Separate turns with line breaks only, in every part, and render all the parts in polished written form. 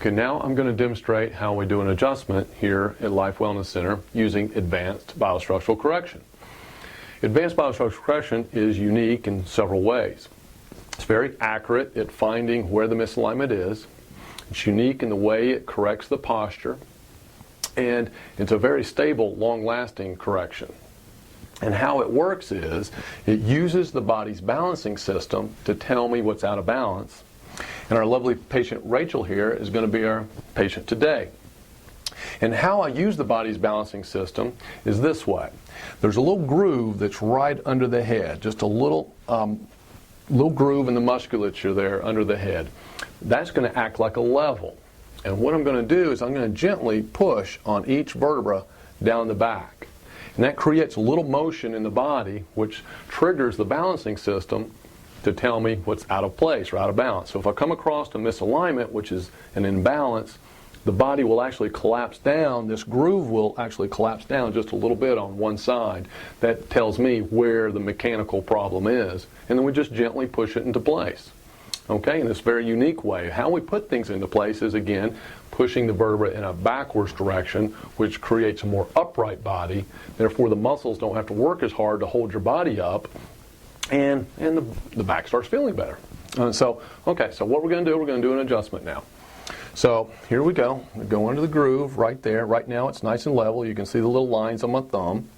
Okay, now I'm going to demonstrate how we do an adjustment here at Life Wellness Center using advanced biostructural correction. Advanced biostructural correction is unique in several ways. It's very accurate at finding where the misalignment is. It's unique in the way it corrects the posture. And it's a very stable, long-lasting correction. And how it works is it uses the body's balancing system to tell me what's out of balance. And our lovely patient Rachel here is going to be our patient today. And how I use the body's balancing system is this way. There's a little groove that's right under the head, just a little groove in the musculature there under the head. That's going to act like a level. And what I'm going to do is I'm going to gently push on each vertebra down the back. And that creates a little motion in the body which triggers the balancing system to tell me what's out of place or out of balance. So if I come across a misalignment, which is an imbalance, the body will actually collapse down. This groove will actually collapse down just a little bit on one side. That tells me where the mechanical problem is. And then we just gently push it into place. Okay, in this very unique way. How we put things into place is, again, pushing the vertebra in a backwards direction, which creates a more upright body. Therefore, the muscles don't have to work as hard to hold your body up, and the back starts feeling better. So what we're going to do, we're going to do an adjustment now. So here we go. We go under the groove right there. Right now it's nice and level. You can see the little lines on my thumb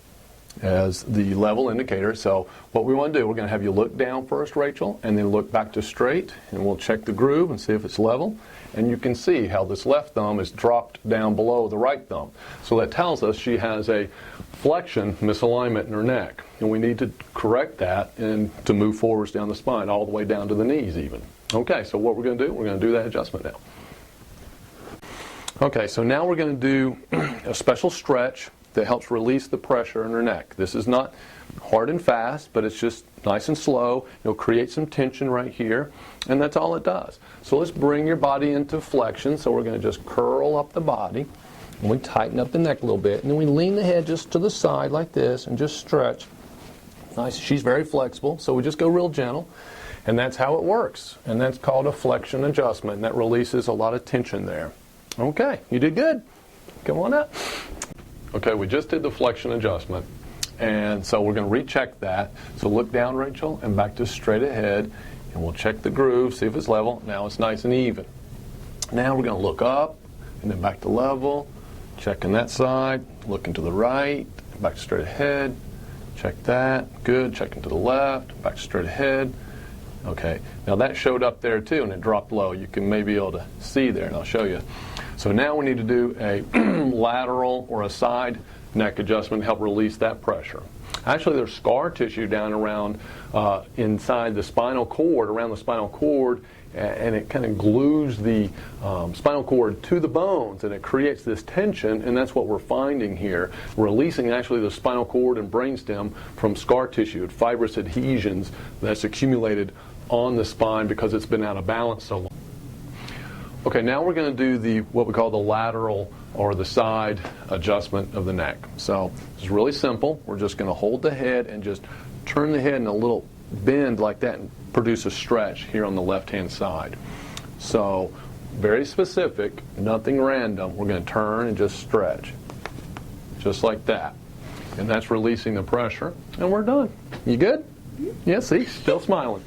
as the level indicator. So what we want to do, we're going to have you look down first, Rachel, and then look back to straight, and we'll check the groove and see if it's level. And you can see how this left thumb is dropped down below the right thumb. So that tells us she has a flexion misalignment in her neck, and we need to correct that and to move forwards down the spine all the way down to the knees even. Okay, so what we're going to do, we're going to do that adjustment now. Okay, so now we're going to do a special stretch that helps release the pressure in her neck. This is not hard and fast, but it's just nice and slow. It'll create some tension right here, and that's all it does. So let's bring your body into flexion. So we're going to just curl up the body, and we tighten up the neck a little bit, and then we lean the head just to the side like this and just stretch. Nice. She's very flexible, so we just go real gentle, and that's how it works. And that's called a flexion adjustment, and that releases a lot of tension there. Okay, you did good. Come on up. Okay, we just did the flexion adjustment, and so we're going to recheck that. So look down, Rachel, and back to straight ahead, and we'll check the groove, see if it's level. Now it's nice and even. Now we're going to look up, and then back to level, checking that side, looking to the right, back to straight ahead, check that, good, checking to the left, back to straight ahead. Okay, now that showed up there too, and it dropped low. You can maybe be able to see there, and I'll show you. So now we need to do a lateral or a side neck adjustment to help release that pressure. Actually, there's scar tissue down around inside the spinal cord, around the spinal cord, and it kind of glues the spinal cord to the bones, and it creates this tension, and that's what we're finding here. We're releasing actually the spinal cord and brainstem from scar tissue, fibrous adhesions that's accumulated on the spine because it's been out of balance so long. Okay, now we're going to do what we call the lateral or the side adjustment of the neck. So it's really simple. We're just going to hold the head and just turn the head in a little bend like that and produce a stretch here on the left-hand side. So very specific, nothing random. We're going to turn and just stretch, just like that. And that's releasing the pressure, and we're done. You good? Yeah, see, still smiling.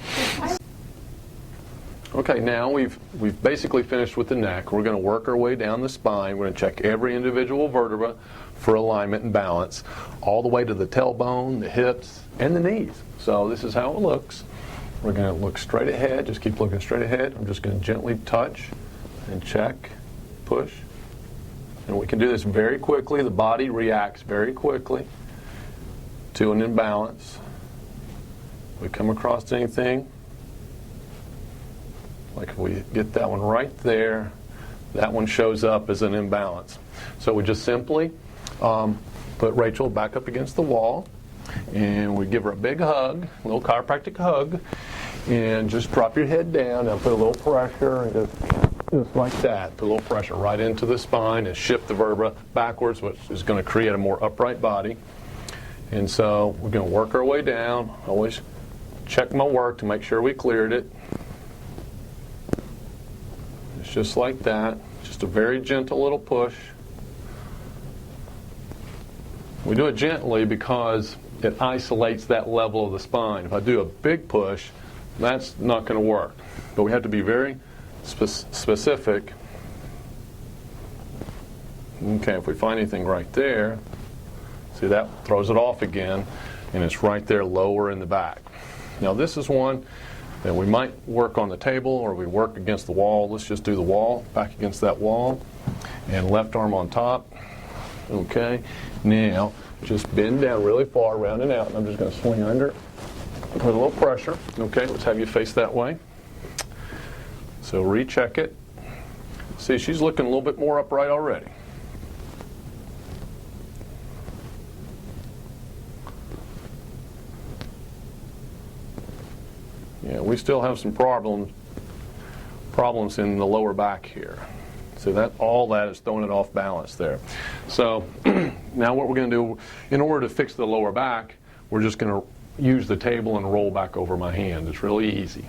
Okay, now we've basically finished with the neck. We're going to work our way down the spine. We're going to check every individual vertebra for alignment and balance, all the way to the tailbone, the hips, and the knees. So this is how it looks. We're going to look straight ahead. Just keep looking straight ahead. I'm just going to gently touch and check, push. And we can do this very quickly. The body reacts very quickly to an imbalance. We come across anything, like if we get that one right there, that one shows up as an imbalance. So we just simply put Rachel back up against the wall, and we give her a big hug, a little chiropractic hug, and just drop your head down and put a little pressure, and just like that. Put a little pressure right into the spine and shift the vertebra backwards, which is going to create a more upright body. And so we're going to work our way down. Always check my work to make sure we cleared it. just like that. Just a very gentle little push. We do it gently because it isolates that level of the spine. If I do a big push, that's not going to work. But we have to be very specific. Okay, if we find anything right there, see, that throws it off again, and it's right there lower in the back. Now this is one that we might work on the table or we work against the wall. Let's just do the wall, back against that wall, and left arm on top. Okay, now just bend down really far, round and out, and I'm just going to swing under, put a little pressure. Okay, let's have you face that way. So recheck it. See, she's looking a little bit more upright already. Yeah, we still have some problems in the lower back here. So that all that is throwing it off balance there. So now what we're going to do, in order to fix the lower back, we're just going to use the table and roll back over my hand. It's really easy.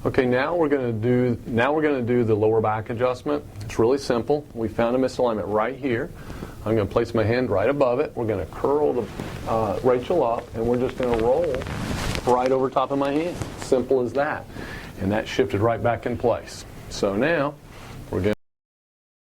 Okay, now we're going to do the lower back adjustment. It's really simple. We found a misalignment right here. I'm going to place my hand right above it. We're going to curl the Rachel up, and we're just going to roll right over top of my hand. Simple as that. And that shifted right back in place. So now we're going